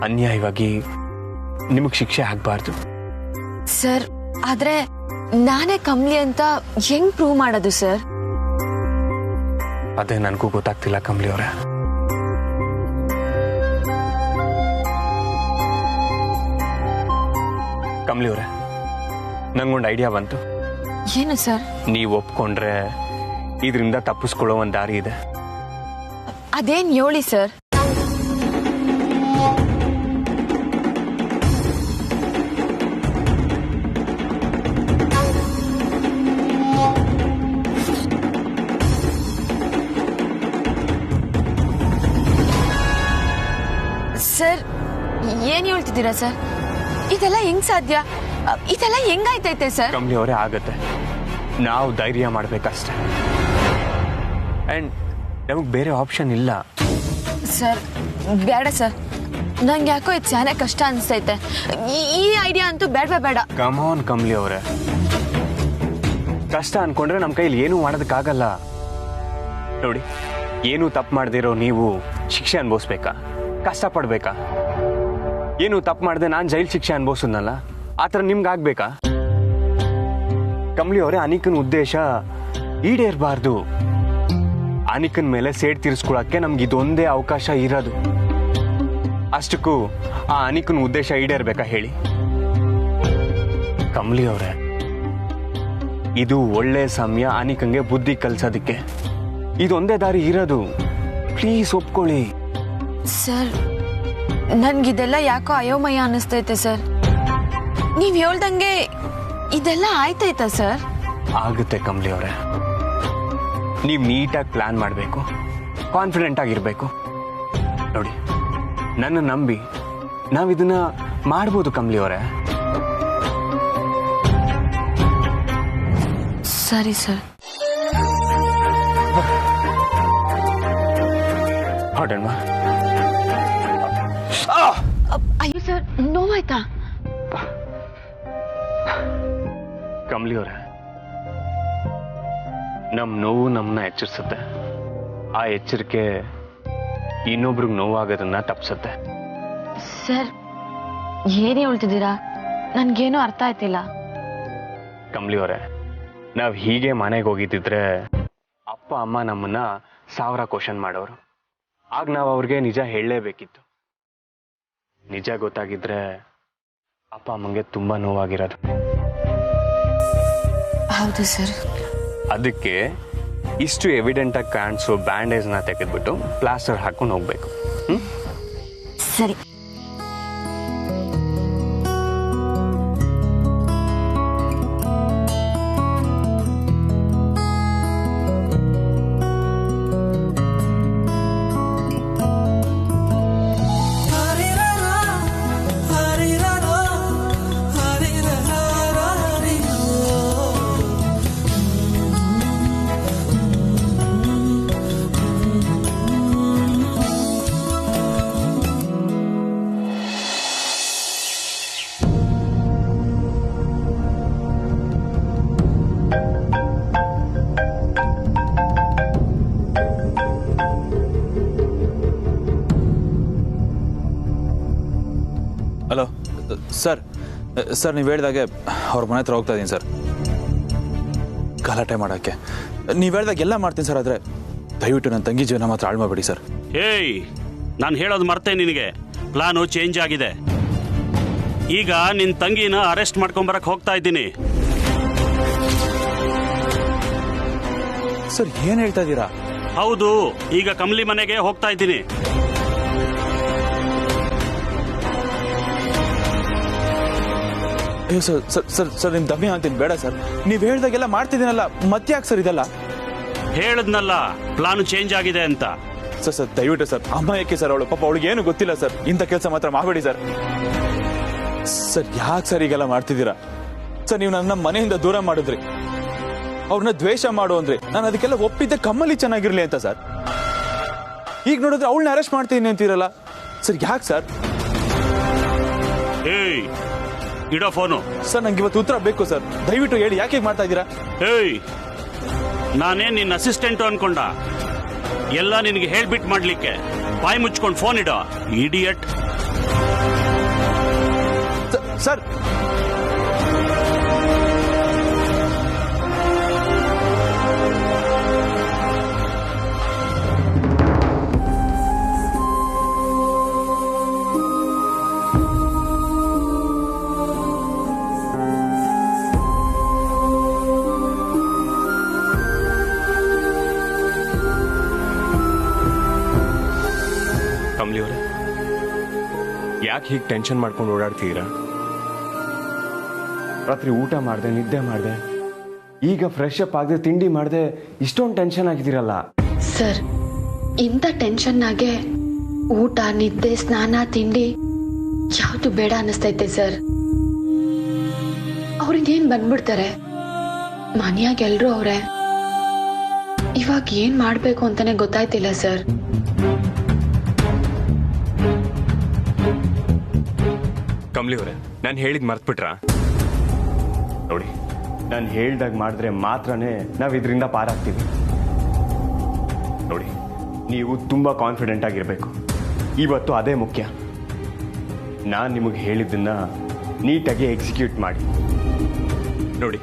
ಅನ್ಯಾಯವಾಗಿ ನಿಮಗೆ ಶಿಕ್ಷೆ ಆಗಬಾರ್ದು. ಸರ್, ಆದ್ರೆ ನಾನೇ ಕಮ್ಲಿ ಅಂತ ಹೆಂಗ್ ಪ್ರೂವ್ ಮಾಡೋದು ಸರ್? ಅದೇ ನನಗೂ ಗೊತ್ತಾಗ್ತಿಲ್ಲ ಕಮಲಿ ಅವರೇ. ಕಮಲಿ ಅವರೇ, ನಂಗೊಂದು ಐಡಿಯಾ ಬಂತು. ಏನು ಸರ್? ನೀವು ಒಪ್ಕೊಂಡ್ರೆ ಇದರಿಂದ ತಪ್ಪಿಸ್ಕೊಳ್ಳೋ ಒಂದು ದಾರಿ ಇದೆ. ಅದೇನ್ ಹೇಳಿ ಸರ್. ಸರ್, ಏನ್ ಹೇಳ್ತಿದ್ದೀರಾ ಸರ್? ಇದೆಲ್ಲ ಹೆಂಗ್ ಸಾಧ್ಯ? ಇದೆಲ್ಲ ಹೆಂಗಾಯ್ತೈತೆ ಸರ್? ಕಮಲಿ ಅವರೇ, ಆಗತ್ತೆ. ನಾವು ಧೈರ್ಯ ಮಾಡ್ಬೇಕಷ್ಟೆ. ಅಂಡ್ ನಮಗ್ ಬೇರೆ ಆಪ್ಷನ್ ಇಲ್ಲ. ಸರ್, ಬೇಡ ಸರ್. ನಂಗೆ ಯಾಕೋ ಇದು ಚೆನ್ನಾಗಿ ಕಷ್ಟ ಅನ್ಸ್ತೈತೆ. ಈ ಐಡಿಯಾ ಅಂತೂ ಬೇಡವೇ ಬೇಡ. ಕಮಾನ್ ಕಮಲಿ ಅವರೇ, ಕಷ್ಟ ಅನ್ಕೊಂಡ್ರೆ ನಮ್ಮ ಕೈಲಿ ಏನೂ ಮಾಡೋದಕ್ಕಾಗಲ್ಲ. ನೋಡಿ, ಏನು ತಪ್ಪು ಮಾಡದಿರೋ ನೀವು ಶಿಕ್ಷೆ ಅನುಭವಿಸ್ಬೇಕಾ? ಕಷ್ಟಪಡ್ಬೇಕಾ? ಏನು ತಪ್ಪು ಮಾಡಿದೆ ನಾನು ಜೈಲ್ ಶಿಕ್ಷೆ ಅನುಭವಿಸಿದ್ನಲ್ಲ, ಆ ಥರ ನಿಮ್ಗೆ ಆಗ್ಬೇಕಾ? ಕಮಲಿ ಅವರೇ, ಅನಿಕನ್ ಉದ್ದೇಶ ಈಡೇರಬಾರ್ದು. ಅನಿಕನ್ ಮೇಲೆ ಸೇಡ್ ತೀರಿಸ್ಕೊಳಕ್ಕೆ ನಮ್ಗೆ ಇದೊಂದೇ ಅವಕಾಶ ಇರೋದು. ಅಷ್ಟಕ್ಕೂ ಆ ಅನಿಕನ್ ಉದ್ದೇಶ ಈಡೇರ್ಬೇಕಾ ಹೇಳಿ? ಕಮಲಿ ಅವರೇ, ಇದು ಒಳ್ಳೆ ಸಮಯ ಅನಿಕಂಗೆ ಬುದ್ಧಿ ಕಲ್ಸೋದಕ್ಕೆ. ಇದೊಂದೇ ದಾರಿ ಇರೋದು. ಪ್ಲೀಸ್ ಒಪ್ಕೊಳ್ಳಿ. ಸರ್, ನನ್ಗಿದೆಲ್ಲ ಯಾಕೋ ಅಯೋಮಯ ಅನ್ನಿಸ್ತೈತೆ ಸರ್. ನೀವ್ ಹೇಳ್ದಂಗೆ ಇದೆಲ್ಲ ಆಯ್ತೈತಾ ಸರ್? ಆಗುತ್ತೆ ಕಮಲಿ ಅವರೇ. ನೀವು ನೀಟಾಗಿ ಪ್ಲಾನ್ ಮಾಡಬೇಕು, ಕಾನ್ಫಿಡೆಂಟ್ ಆಗಿರ್ಬೇಕು. ನೋಡಿ, ನನ್ನ ನಂಬಿ ನಾವಿದನ್ನ ಮಾಡ್ಬೋದು ಕಮಲಿ ಅವರೇ. ಸರಿ ಸರ್. ಹೊರಡೋಣ. ಅಯ್ಯೋ ಸರ್, ನೋವಾಯ್ತಾ? ಕಮಲಿ ಅವರೇ, ನಮ್ಮ ನೋವು ನಮ್ಮನ್ನ ಎಚ್ಚರಿಸುತ್ತೆ. ಆ ಎಚ್ಚರಿಕೆ ಇನ್ನೊಬ್ರಿಗೆ ನೋವಾಗೋದನ್ನ ತಪ್ಪಿಸುತ್ತೆ. ಸರ್, ಏನೇ ಹೇಳ್ತಿದ್ದೀರಾ? ನನ್ಗೇನು ಅರ್ಥ ಆಯ್ತಿಲ್ಲ. ಕಮಲಿ ಅವರೇ, ನಾವು ಹೀಗೆ ಮನೆಗೆ ಹೋಗಿದ್ದಿದ್ರೆ ಅಪ್ಪ ಅಮ್ಮ ನಮ್ಮನ್ನ 1000 ಕ್ವಶನ್ ಮಾಡೋರು. ಆಗ ನಾವು ಅವ್ರಿಗೆ ನಿಜ ಹೇಳಲೇಬೇಕಿತ್ತು. ನಿಜ ಗೊತ್ತಾಗಿದ್ರೆ ಅಪ್ಪ ಅಮ್ಮಂಗೆ ತುಂಬಾ ನೋವಾಗಿರೋದು. ಹೌದು ಸರ್. ಅದಕ್ಕೆ ಇಷ್ಟು ಎವಿಡೆಂಟ್ ಆಗಿ ಕಾಣಿಸೋ ಬ್ಯಾಂಡೇಜ್ನ ತೆಗೆದ್ಬಿಟ್ಟು ಪ್ಲಾಸ್ಟರ್ ಹಾಕೊಂಡು ಹೋಗ್ಬೇಕು. ಸರಿ. Hello sir. ಸರ್, ನೀವು ಹೇಳಿದಾಗೆ ಅವ್ರ ಮನೆ ಹತ್ರ ಹೋಗ್ತಾ ಇದ್ದೀನಿ ಸರ್, ಗಲಾಟೆ ಮಾಡೋಕ್ಕೆ. ನೀವು ಹೇಳಿದಾಗ ಎಲ್ಲ ಮಾಡ್ತೀನಿ ಸರ್, ಆದರೆ ದಯವಿಟ್ಟು ನನ್ನ ತಂಗಿ ಜೀವನ ಮಾತ್ರ ಹಾಳು ಮಾಡಬೇಡಿ ಸರ್. ಏಯ್, ನಾನು ಹೇಳೋದು ಮರ್ತೆ ನಿನಗೆ. ಪ್ಲಾನು ಚೇಂಜ್ ಆಗಿದೆ. ಈಗ ನಿನ್ನ ತಂಗಿನ ಅರೆಸ್ಟ್ ಮಾಡ್ಕೊಂಬರಕ್ಕೆ ಹೋಗ್ತಾ ಇದ್ದೀನಿ. ಸರ್, ಏನು ಹೇಳ್ತಾ ಇದ್ದೀರಾ? ಹೌದು, ಈಗ ಕಮಲಿ ಮನೆಗೆ ಹೋಗ್ತಾ ಇದ್ದೀನಿ. ಅಯ್ಯೋ ಸರ್ ಸರ್ ಸರ್ ಸರ್ ನಿಮ್ಮ ದಮ್ಮಿ ಅಂತೀನಿ, ಬೇಡ ಸರ್. ನೀವು ಹೇಳ್ದಾಗೆಲ್ಲ ಮಾಡ್ತಿದ್ದೀನಲ್ಲ, ಮತ್ತೆ ಯಾಕೆ ಸರ್ ಇದೆಲ್ಲ? ಹೇಳದ್ನಲ್ಲ, ಪ್ಲಾನು ಚೇಂಜ್ ಆಗಿದೆ ಅಂತ. ಸರ್ ಸರ್ ದಯವಿಟ್ಟು ಸರ್, ಅಮ್ಮ ಯಾಕೆ ಸರ್, ಅವಳು ಪಾಪ, ಅವಳಿಗೆ ಏನು ಗೊತ್ತಿಲ್ಲ ಸರ್. ಇಂಥ ಕೆಲಸ ಮಾತ್ರ ಮಾಡಬೇಡಿ ಸರ್. ಸರ್, ಯಾಕೆ ಸರ್ ಈಗೆಲ್ಲ ಮಾಡ್ತಿದ್ದೀರಾ? ಸರ್, ನೀವು ನನ್ನ ಮನೆಯಿಂದ ದೂರ ಮಾಡಿದ್ರಿ, ಅವ್ರನ್ನ ದ್ವೇಷ ಮಾಡು ಅಂದ್ರಿ. ನಾನು ಅದಕ್ಕೆಲ್ಲ ಒಪ್ಪಿದ್ದೆ ಕಮ್ಮಲಿ ಚೆನ್ನಾಗಿರ್ಲಿ ಅಂತ ಸರ್. ಈಗ ನೋಡಿದ್ರೆ ಅವಳನ್ನ ಅರೆಸ್ಟ್ ಮಾಡ್ತೀನಿ ಅಂತೀರಲ್ಲ ಸರ್, ಯಾಕೆ ಸರ್? ಏಯ್, ಇಡೋ ಫೋನು. ಸರ್, ನಂಗೆ ಇವತ್ತು ಉತ್ತರ ಬೇಕು ಸರ್, ದಯವಿಟ್ಟು ಹೇಳಿ, ಯಾಕೆ ಮಾಡ್ತಾ ಇದ್ದೀರಾ? ಏಯ್, ನಾನೇನ್ ನಿನ್ನ ಅಸಿಸ್ಟೆಂಟು ಅನ್ಕೊಂಡ? ಎಲ್ಲ ನಿನಗೆ ಹೇಳ್ಬಿಟ್ಟು ಮಾಡ್ಲಿಕ್ಕೆ. ಬಾಯಿ ಮುಚ್ಕೊಂಡು ಫೋನ್ ಇಡೋ, ಇಡಿಯಟ್. ಸರ್ ಕಮಲಿ ಅವರೇ, ಯಾಕೆ ಹೀಗೆ ಟೆನ್ಷನ್ ಮಾಡ್ಕೊಂಡು ಓಡಾಡ್ತೀರಾ? ರಾತ್ರಿ ಊಟ ಮಾಡಿದೆ, ನಿದ್ದೆ ಮಾಡಿದೆ, ಈಗ ಫ್ರೆಶ್ ಅಪ್ ಆಗದೆ, ತಿಂಡಿ ಮಾಡಿದೆ, ಇಷ್ಟೊಂದು ಟೆನ್ಷನ್ ಆಗಿದ್ದೀರಲ್ಲ. ಸರ್, ಇಂಥ ಟೆನ್ಷನ್ನಾಗೆ ಊಟ, ನಿದ್ದೆ, ಸ್ನಾನ, ತಿಂಡಿ ಯಾವುದು ಬೇಡ ಅನ್ನಿಸ್ತೈತೆ ಸರ್. ಅವ್ರಿಗೇನ್ ಬಂದ್ಬಿಡ್ತಾರೆ, ಮನೆಯಾಗ ಎಲ್ರೂ ಅವ್ರೆ. ಇವಾಗ ಏನ್ ಮಾಡ್ಬೇಕು ಅಂತಾನೆ ಗೊತ್ತಾಯ್ತಿಲ್ಲ ಸರ್. ಕಮಲಿ ಅವರೇ, ನಾನು ಹೇಳಿದ್ ಮರ್ತ್ಬಿಟ್ರಾ? ನೋಡಿ, ನಾನು ಹೇಳ್ದಾಗ ಮಾಡಿದ್ರೆ ಮಾತ್ರನೇ ನಾವು ಇದರಿಂದ ಪಾರಾಗ್ತೀವಿ. ನೋಡಿ, ನೀವು ತುಂಬಾ ಕಾನ್ಫಿಡೆಂಟ್ ಆಗಿರ್ಬೇಕು. ಇವತ್ತು ಅದೇ ಮುಖ್ಯ. ನಾನು ನಿಮಗೆ ಹೇಳಿದ್ದನ್ನ ನೀಟಾಗಿ ಎಕ್ಸಿಕ್ಯೂಟ್ ಮಾಡಿ. ನೋಡಿ,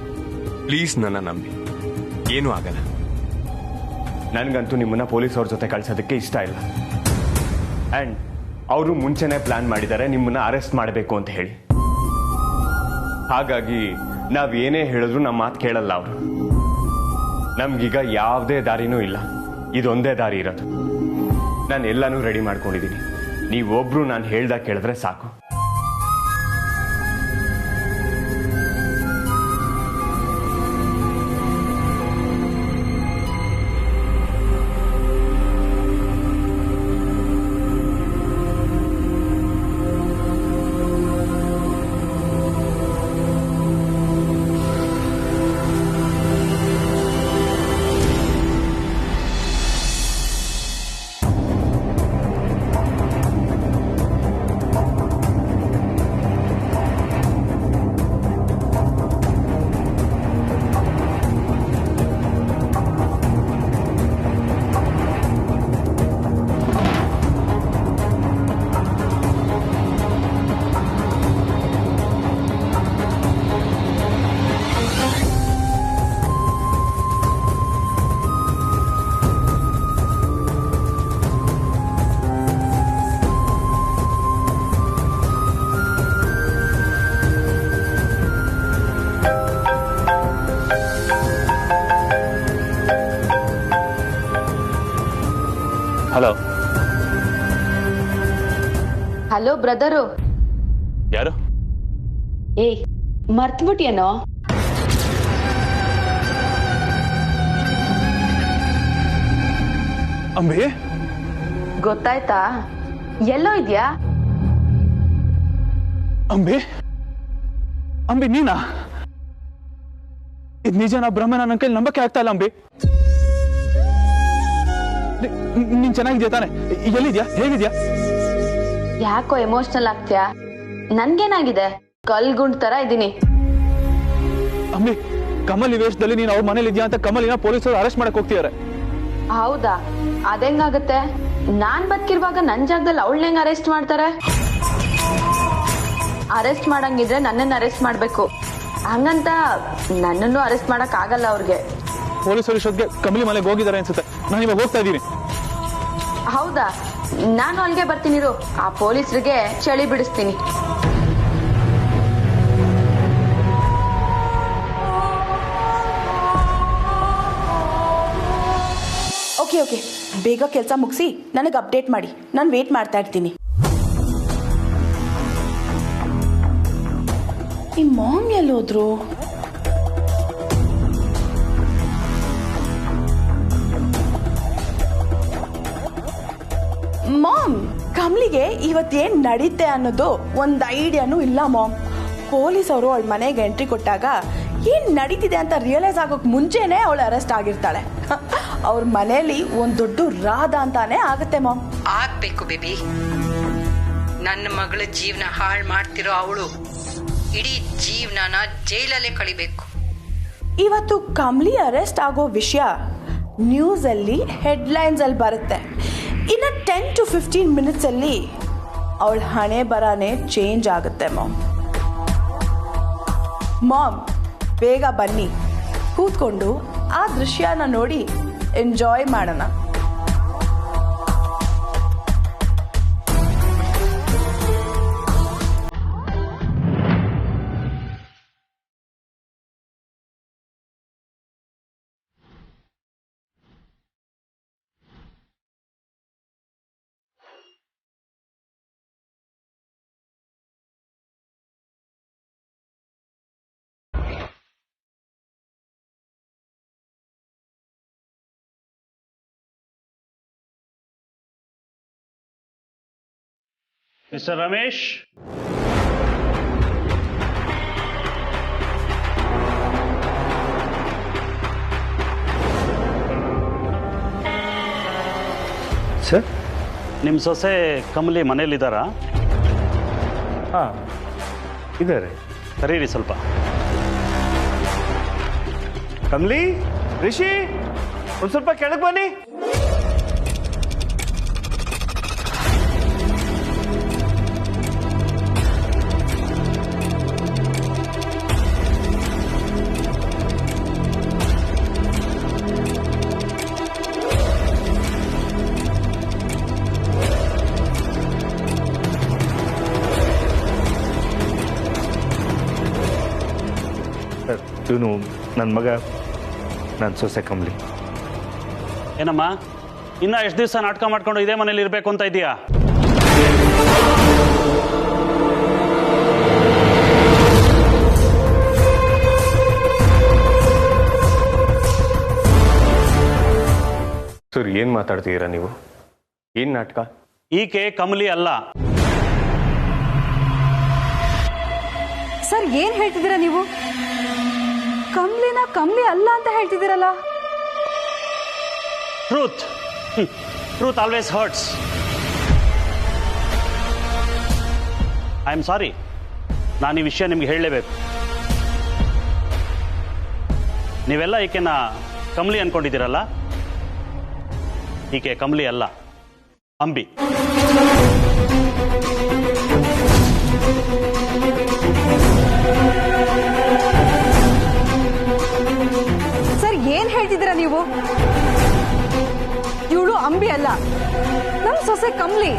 ಪ್ಲೀಸ್ ನನ್ನ ನಂಬಿ, ಏನೂ ಆಗಲ್ಲ. ನನಗಂತೂ ನಿಮ್ಮನ್ನ ಪೊಲೀಸವ್ರ ಜೊತೆ ಕಳ್ಸೋದಕ್ಕೆ ಇಷ್ಟ ಇಲ್ಲ. ಆ್ಯಂಡ್ ಅವರು ಮುಂಚೆನೇ ಪ್ಲಾನ್ ಮಾಡಿದ್ದಾರೆ ನಿಮ್ಮನ್ನ ಅರೆಸ್ಟ್ ಮಾಡಬೇಕು ಅಂತ ಹೇಳಿ. ಹಾಗಾಗಿ ನಾವೇನೇ ಹೇಳಿದ್ರು ನಮ್ಮ ಮಾತು ಕೇಳಲ್ಲ ಅವರು. ನಮ್ಗೀಗ ಯಾವುದೇ ದಾರಿನೂ ಇಲ್ಲ, ಇದೊಂದೇ ದಾರಿ ಇರೋದು. ನಾನು ಎಲ್ಲಾನು ರೆಡಿ ಮಾಡ್ಕೊಂಡಿದ್ದೀನಿ. ನೀವೊಬ್ರು ನಾನು ಹೇಳ್ದಾಗ ಕೇಳಿದ್ರೆ ಸಾಕು. ಹಲೋ. Hello brother. ಯಾರು? ಏಯ್, ಮರ್ತ್ಬಿಟ್ಯೇನೋ? ಅಂಬಿ, ಗೊತ್ತಾಯ್ತಾ? ಎಲ್ಲೋ ಇದ್ಯಾ? ಅಂಬಿ, ಅಂಬಿ ನೀನಾ? ಇದು ನಿಜನಾ ಭ್ರಮನ? ನನ್ನ ಕೈಲಿ ನಂಬಕ್ಕೆ ಆಗ್ತಾ ಇಲ್ಲ ಅಂಬಿ. ನೀನ್ ಚೆನ್ನಾಗಿದ್ಯಾ ತಾನೆ? ಎಲ್ಲಿದ್ಯಾ? ಹೇಗಿದ್ಯಾ? ಯಾಕೋ ಎಮೋಷನಲ್ ಆಗ್ತೀಯಾ? ನನ್ಗೇನಾಗಿದೆ? ಕಲ್ಗುಂಡ್ ತರ ಇದೀನಿ. ಅಂಬಿ, ಕಮಲ್ ಈ ವೇಷದಲ್ಲಿ ನೀನು ಅವ್ರ ಮನೇಲಿ ಇದೆಯಾ ಅಂತ ಕಮಲಿನ ಪೊಲೀಸರು ಅರೆಸ್ಟ್ ಮಾಡಕ್ ಹೋಗ್ತಿದ್ದಾರೆ. ಹೌದಾ? ಅದೆಂಗಾಗತ್ತೆ? ನಾನ್ ಬದುಕಿರುವಾಗ ನನ್ ಜಾಗದಲ್ಲಿ ಅವಳನ್ನ ಹೆಂಗ್ ಅರೆಸ್ಟ್ ಮಾಡ್ತಾರೆ? ಅರೆಸ್ಟ್ ಮಾಡಂಗಿದ್ರೆ ನನ್ನನ್ನು ಅರೆಸ್ಟ್ ಮಾಡ್ಬೇಕು. ಹಂಗಂತ ನನ್ನನ್ನು ಅರೆಸ್ಟ್ ಮಾಡಕ್ ಆಗಲ್ಲ ಅವ್ರಿಗೆ. ಪೊಲೀಸರು ಇಷ್ಟೊತ್ತಿಗೆ ಕಮಲಿ ಮನೆಗೆ ಹೋಗಿದ್ದಾರೆ ಅನ್ಸುತ್ತೆ. ನಾನು ಇವಾಗ ಹೋಗ್ತಾ ಇದ್ದೀನಿ. ಹೌದಾ? ನಾನು ಅಲ್ಲಿಗೆ ಬರ್ತೀನಿರು. ಆ ಪೊಲೀಸರಿಗೆ ಚಳಿ ಬಿಡಿಸ್ತೀನಿ. ಓಕೆ ಓಕೆ, ಬೇಗ ಕೆಲಸ ಮುಗಿಸಿ ನನಗೆ ಅಪ್ಡೇಟ್ ಮಾಡಿ. ನಾನು ವೇಟ್ ಮಾಡ್ತಾ ಇರ್ತೀನಿ. ಈ ಮಾಮ್ ಎಲ್ಲೋದ್ರು? ಮಾಮ್, ಕಮಲಿಗೆ ಇವತ್ತೇನ್ ನಡೀತೆ ಅನ್ನೋದು ಒಂದು ಐಡಿಯಾನೂ ಇಲ್ಲ ಮಾಮ್. ಪೊಲೀಸ್ ಅವರು ಅವಳ ಮನೆಗೆ ಎಂಟ್ರಿ ಕೊಟ್ಟಾಗ ಏನ್ ನಡೀತಿದೆ ಅಂತ ರಿಯಲೈಸ್ ಆಗೋಕ್ ಮುಂಚೆನೆ ಅವಳು ಅರೆಸ್ಟ್ ಆಗಿರ್ತಾಳೆ. ಅವ್ರ ಮನೆಯಲ್ಲಿ ಒಂದ್ ದೊಡ್ಡ ರಾಧ ಅಂತಾನೆ ಆಗುತ್ತೆ ಮಾಮ್. ಆಗ್ಬೇಕು ಬೇಬಿ. ನನ್ನ ಮಗಳ ಜೀವನ ಹಾಳು ಮಾಡ್ತಿರೋ ಅವಳು ಇಡೀ ಜೀವನನ ಜೈಲಲ್ಲೇ ಕಳಿಬೇಕು. ಇವತ್ತು ಕಮಲಿ ಅರೆಸ್ಟ್ ಆಗೋ ವಿಷಯ ನ್ಯೂಸ್ ಅಲ್ಲಿ ಹೆಡ್ಲೈನ್ಸ್ ಅಲ್ಲಿ ಬರುತ್ತೆ. ಇನ್ನು 10 to 15 ಮಿನಿಟ್ಸ್ ಅಲ್ಲಿ ಅವಳ ಹಣೆ ಬರಾನೇ ಚೇಂಜ್ ಆಗುತ್ತೆ ಮಾಮ್. ಮಾಮ್ ಬೇಗ ಬನ್ನಿ, ಕೂತ್ಕೊಂಡು ಆ ದೃಶ್ಯನ ನೋಡಿ ಎಂಜಾಯ್ ಮಾಡೋಣ. Mister Ramesh, sir? ನಿಮ್ಮ ಸೊಸೆ ಕಮಲಿ ಮನೇಲಿದ್ದಾರಾ? ಹಾಂ, ಇದ್ದಾರೆ. ಕರೀರಿ ಸ್ವಲ್ಪ. ಕಮಲಿ, ರಿಷಿ, ಒಂದು ಸ್ವಲ್ಪ ಕೆಳಗೆ ಬನ್ನಿ. ಇವನು ನನ್ನ ಮಗ, ನನ್ನ ಸೊಸೆ ಕಮಲಿ. ಏನಮ್ಮ, ಇನ್ನ ಎಷ್ಟು ದಿವಸ ನಾಟಕ ಮಾಡ್ಕೊಂಡು ಇದೇ ಮನೇಲಿ ಇರಬೇಕು ಅಂತ ಇದೆಯಾ? ಸರ್, ಏನ್ ಮಾತಾಡ್ತಿದ್ದೀರಾ ನೀವು? ಏನ್ ನಾಟಕ? ಈಕೆ ಕಮಲಿ ಅಲ್ಲ. ಸರ್, ಏನ್ ಹೇಳ್ತಿದ್ದೀರಾ ನೀವು? ಕಮಲಿ ಅಲ್ಲ ಅಂತ ಹೇಳ್ತಿದ್ದೀರಲ್ಲ? Truth always hurts. I am sorry, ನಾನು ಈ ವಿಷಯ ನಿಮ್ಗೆ ಹೇಳಲೇಬೇಕು. ನೀವೆಲ್ಲ ಈಕೆನ ಕಮಲಿ ಅನ್ಕೊಂಡಿದ್ದೀರಲ್ಲ, ಈಕೆ ಕಮಲಿ ಅಲ್ಲ, ಅಂಬಿ. ಏನ್ ಹೇಳ್ತಿದ್ದೀರಾ ನೀವು? ಇವಳು ಅಂಬಿ ಅಲ್ಲ, ನಮ್ ಸೊಸೆ ಕಮಲಿ.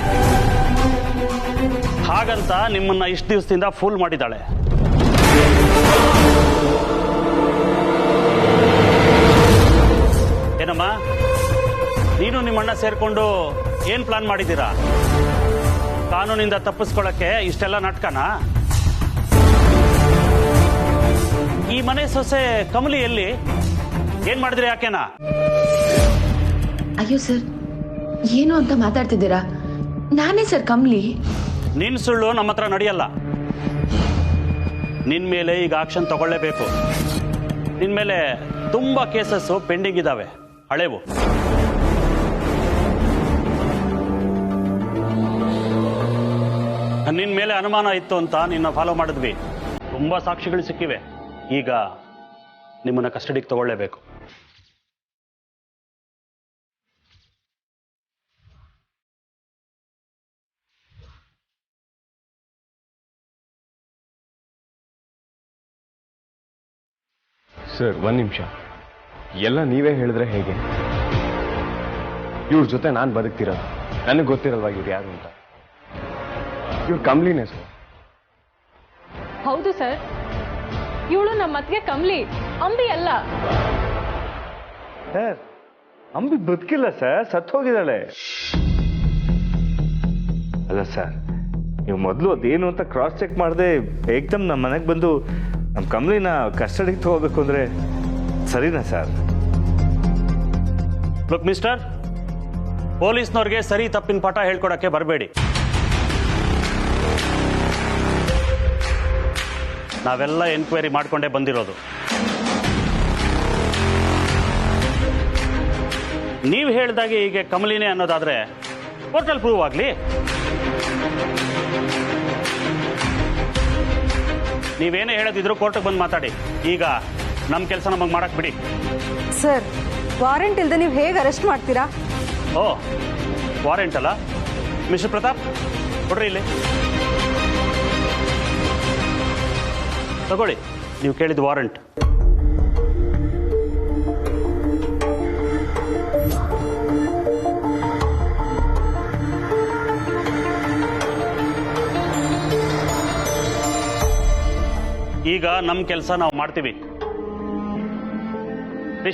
ಹಾಗಂತ ನಿಮ್ಮನ್ನ ಇಷ್ಟು ದಿವಸದಿಂದ ಫೂಲ್ ಮಾಡಿದ್ದಾಳೆ. ಏನಮ್ಮ, ನೀನು ನಿಮ್ಮಣ್ಣ ಸೇರ್ಕೊಂಡು ಏನ್ ಪ್ಲಾನ್ ಮಾಡಿದ್ದೀರಾ? ಕಾನೂನಿಂದ ತಪ್ಪಿಸ್ಕೊಳ್ಳಕ್ಕೆ ಇಷ್ಟೆಲ್ಲ ನಾಟಕನಾ? ಈ ಮನೆ ಸೊಸೆ ಕಮಲಿ ಎಲ್ಲಿ? ಏನ್ ಮಾಡಿದ್ರಿ ಯಾಕೆನಾ? ಅಯ್ಯೋ ಸರ್, ಏನು ಅಂತ ಮಾತಾಡ್ತಿದ್ದೀರಾ? ನಾನೇ ಸರ್ ಕಮಲಿ. ನಿನ್ ಸುಳ್ಳು ನಮ್ಮ ಹತ್ರ ನಡೆಯಲ್ಲ. ನಿನ್ ಮೇಲೆ ಈಗ ಆಕ್ಷನ್ ತಗೊಳ್ಳೇಬೇಕು. ನಿನ್ ಮೇಲೆ ತುಂಬಾ ಕೇಸಸ್ ಪೆಂಡಿಂಗ್ ಇದಾವೆ, ಹಳೆವು. ನಿನ್ ಮೇಲೆ ಅನುಮಾನ ಇತ್ತು ಅಂತ ನಿನ್ನ ಫಾಲೋ ಮಾಡಿದ್ವಿ. ತುಂಬಾ ಸಾಕ್ಷಿಗಳು ಸಿಕ್ಕಿವೆ. ಈಗ ನಿಮ್ಮನ್ನ ಕಸ್ಟಡಿಗೆ ತಗೊಳ್ಳೇಬೇಕು. ಸರ್, ಒಂದ್ ನಿಮಿಷ. ಎಲ್ಲ ನೀವೇ ಹೇಳಿದ್ರೆ ಹೇಗೆ? ಇವ್ರ ಜೊತೆ ನಾನು ಬದುಕ್ತಿರೋದು. ನನಗೆ ಗೊತ್ತಿರಲ್ವಾ ಇವ್ರು ಯಾರು ಅಂತ? ಇವ್ರು ಕಮಲಿನೇ ಸರ್. ಹೌದು ಸರ್, ಇವಳು ನಮ್ಮ ಅತ್ತಿಗೆ ಕಮಲಿ, ಅಂಬಿ ಅಲ್ಲ. ಸರ್, ಅಂಬಿ ಬದುಕಿಲ್ಲ ಸರ್, ಸತ್ತು ಹೋಗಿದ್ದಾಳೆ. ಅಲ್ಲ ಸರ್, ನೀವು ಮೊದಲು ಅದೇನು ಅಂತ ಕ್ರಾಸ್ ಚೆಕ್ ಮಾಡದೆ ಏಕ್ದಮ್ ನಮ್ಮ ಮನೆಗೆ ಬಂದು ನಮ್ಮ ಕಮಲಿನ ಕಸ್ಟಡಿಗೆ ತಗೋಬೇಕು ಅಂದ್ರೆ ಸರಿನಾ ಸರ್? ಲುಕ್ ಮಿಸ್ಟರ್, ಪೊಲೀಸ್ನವ್ರಿಗೆ ಸರಿ ತಪ್ಪಿನ ಪಾಠ ಹೇಳ್ಕೊಡಕ್ಕೆ ಬರಬೇಡಿ. ನಾವೆಲ್ಲ ಎನ್ಕ್ವೈರಿ ಮಾಡ್ಕೊಂಡೇ ಬಂದಿರೋದು. ನೀವು ಹೇಳ್ದಾಗೆ ಹೀಗೆ ಕಮಲಿನೇ ಅನ್ನೋದಾದ್ರೆ ಕೋರ್ಟಲ್ಲಿ ಪ್ರೂವ್ ಆಗಲಿ. ನೀವೇನೇ ಹೇಳೋದಿದ್ರು ಕೋರ್ಟಿಗೆ ಬಂದು ಮಾತಾಡಿ. ಈಗ ನಮ್ಮ ಕೆಲಸ ನಮಗೆ ಮಾಡಕ್ ಬಿಡಿ. ಸರ್, ವಾರೆಂಟ್ ಇಲ್ಲದೆ ನೀವು ಹೇಗೆ ಅರೆಸ್ಟ್ ಮಾಡ್ತೀರಾ? ಓ, ವಾರೆಂಟ್ ಅಲ್ಲ? ಮಿಸ್ಟರ್ ಪ್ರತಾಪ್, ಕೊಡ್ರಿ ಇಲ್ಲಿ, ತಗೊಳ್ಳಿ. ನೀವು ಕೇಳಿದ ವಾರಂಟ್. ಈಗ ನಮ್ಮ ಕೆಲಸ ನಾವು ಮಾಡ್ತೀವಿ.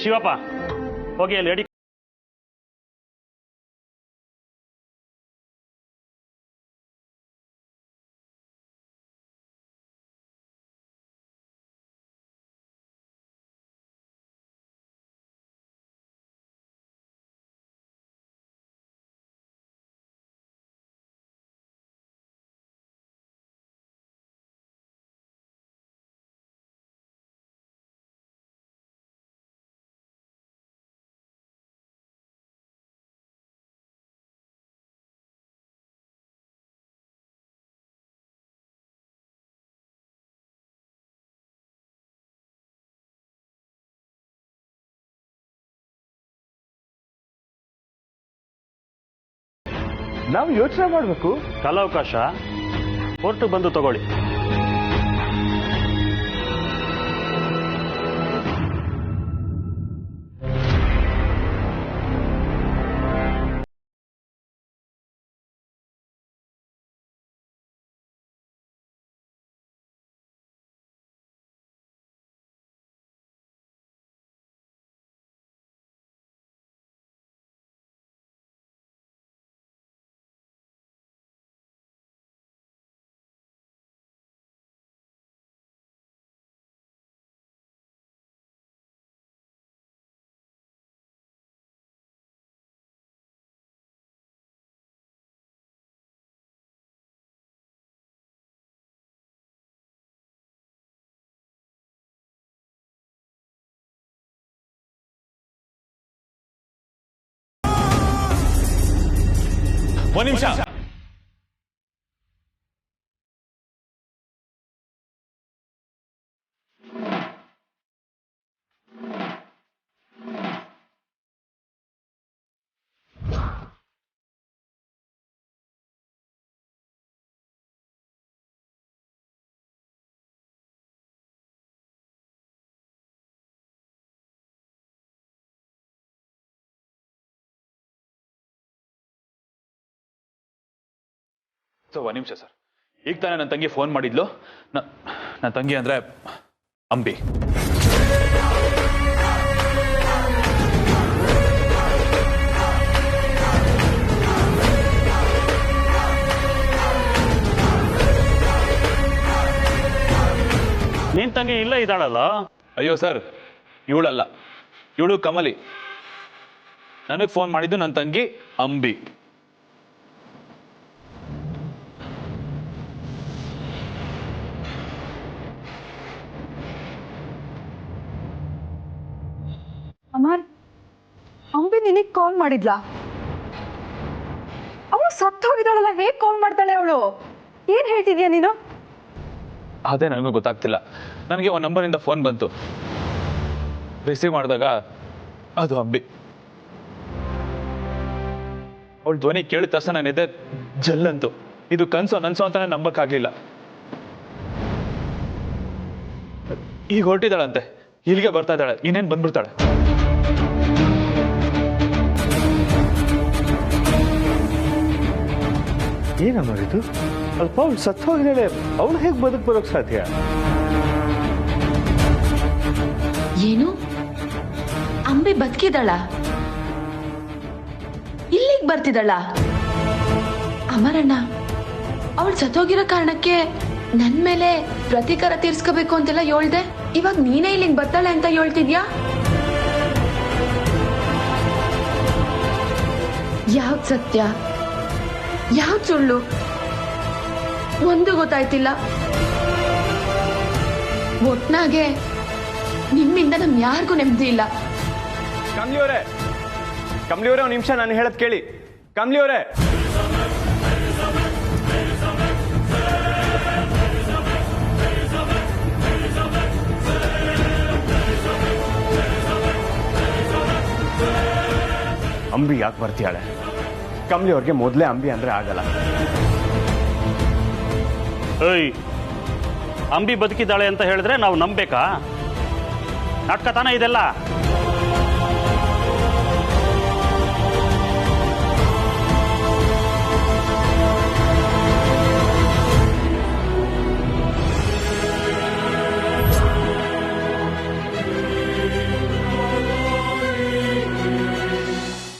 ಶಿವಪ್ಪ ಹೋಗಿ ಅಲ್ಲಿ ಅಡಿ. ನಾವು ಯೋಚನೆ ಮಾಡಬೇಕು. ಕಾಲಾವಕಾಶ ಕೋರ್ಟ್ ಬಂದು ತಗೊಳ್ಳಿ. ಒಂದು ನಿಮಿಷ. ಒಂದು ನಿಮಿಷ ಸರ್. ಈಗ ತಾನೇ ನನ್ನ ತಂಗಿ ಫೋನ್ ಮಾಡಿದ್ಲು. ನನ್ನ ತಂಗಿ ಅಂದ್ರೆ ಅಂಬಿ. ನಿನ್ ತಂಗಿ ಇಲ್ಲ ಇದ್ದಾಳಲ್ಲ? ಅಯ್ಯೋ ಸರ್, ಇವಳಲ್ಲ, ಇವಳು ಕಮಲಿ. ನನಗೆ ಫೋನ್ ಮಾಡಿದ್ದು ನನ್ನ ತಂಗಿ ಅಂಬಿ. ಅಮರ್, ಅಂಬಿ ನಿನಗೆ ಕಾಲ್ ಮಾಡಿದ್ಲಾ? ಅವಳು ಸತ್ತು ಹೋಗಿದ್ದಾಳಲ್ಲ, ಹೇಗೆ ಕಾಲ್ ಮಾಡ್ತಾಳೆ ಅವಳು? ಏನ್ ಹೇಳ್ತಿದ್ಯಾ ನೀನು? ಅದೇ ನನಗೂ ಗೊತ್ತಾಗ್ತಿಲ್ಲ. ನನಗೆ ಒಂದು ನಂಬರಿಂದ ಫೋನ್ ಬಂತು. ರಿಸೀವ್ ಮಾಡಿದಾಗ ಅದು ಅಂಬಿ. ಅವಳು ಧ್ವನಿ ಕೇಳಿದ ತಕ್ಷಣ ನಾನಿದ್ದೆ ಜಲ್ಲಂತು. ಇದು ಕನ್ಸೋ ನನ್ಸೋ ಅಂತಾನೆ ನಂಬಕ್ಕಾಗ್ಲಿಲ್ಲ. ಈಗ ಹೊರಟಿದ್ದಾಳಂತೆ, ಇಲ್ಲಿಗೆ ಬರ್ತಾ ಇದ್ದಾಳೆ. ಇನ್ನೇನು ಬಂದ್ಬಿಡ್ತಾಳೆ. ಏನಮ್ಮ ಇದು? ಅಲ್ಪ ಅವಳು ಸತ್ತು ಹೋಗಿದ್ದಾಳೆ, ಅವಳು ಹೇಗೆ ಬರೋಕ್ ಸಾಧ್ಯ? ಏನು, ಅಂಬಿ ಬದುಕಿದಳ? ಇಲ್ಲಿಗೆ ಬರ್ತಿದಳ? ಅಮರಣ್ಣ, ಅವಳು ಸತ್ತೋಗಿರೋ ಕಾರಣಕ್ಕೆ ನನ್ ಮೇಲೆ ಪ್ರತೀಕಾರ ತೀರ್ಸ್ಕೋಬೇಕು ಅಂತೆಲ್ಲ ಹೇಳ್ದೆ. ಇವಾಗ ನೀನೇ ಇಲ್ಲಿಗೆ ಬರ್ತಾಳೆ ಅಂತ ಹೇಳ್ತಿದ್ಯಾ? ಯಾವ್ದು ಸತ್ಯ, ಯಾವ್ದು ಸುಳ್ಳು ಒಂದು ಗೊತ್ತಾಯ್ತಿಲ್ಲ. ಒಟ್ನಾಗೆ ನಿಮ್ಮಿಂದ ನಮ್ ಯಾರಿಗೂ ನೆಮ್ಮದಿ ಇಲ್ಲ. ಕಮ್ಲಿ ಅವರೇ, ಒಂದು ನಿಮಿಷ ನಾನು ಹೇಳದ್ ಕೇಳಿ. ಕಮ್ಲಿ ಅವರೇ, ಅಂಬಿ ಯಾಕೆ ಬರ್ತೀಯಾಳೆ? ಕಮ್ಲಿ ಅವ್ರಿಗೆ ಮೊದಲೇ ಅಂಬಿ ಅಂದ್ರೆ ಆಗಲ್ಲ. ಏಯ್, ಅಂಬಿ ಬದುಕಿದ್ದಾಳೆ ಅಂತ ಹೇಳಿದ್ರೆ ನಾವು ನಂಬೇಕಾ? ನಾಟಕ ತಾನೇ ಇದೆಲ್ಲ.